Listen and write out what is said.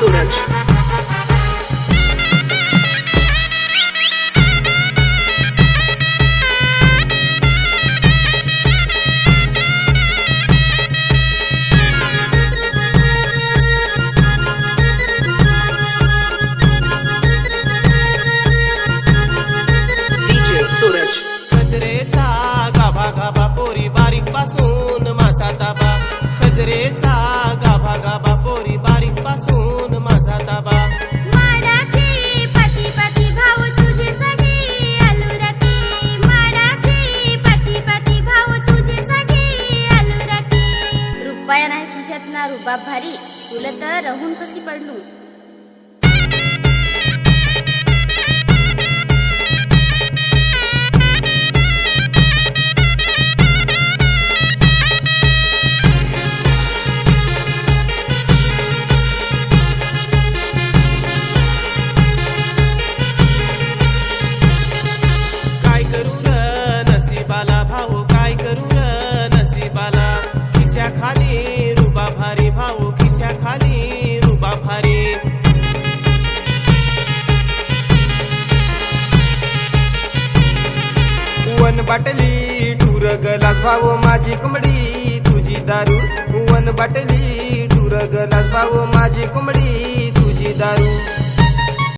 Suraj. DJ Suraj. खजरेचा गाभा गाभा पोरी बारीक पासून माझा ताबा, खजरेचा गाभा गाभा पोरी बारीक पासून माझा ताबा। माडाची पती पती भाऊ तुझे सगळे अलुराती, माडाची पती पती भाऊ तुझे सगळे अलुराती। रुपया नाही खिशात ना रुबाब भारी, तुला तर राहून कशी पडलू। काय करू र नसीबाला भाऊ, काय करू र नसीबाला। खिशा खाली रुबा भारी भाऊ, खिशा खाली रुबा भारी। वन बाटली टूर गलास भाऊ माझी कोंबडी तुझी दारू, वन बाटली टूर गलास भाऊ माझी कोंबडी तुझी दारू।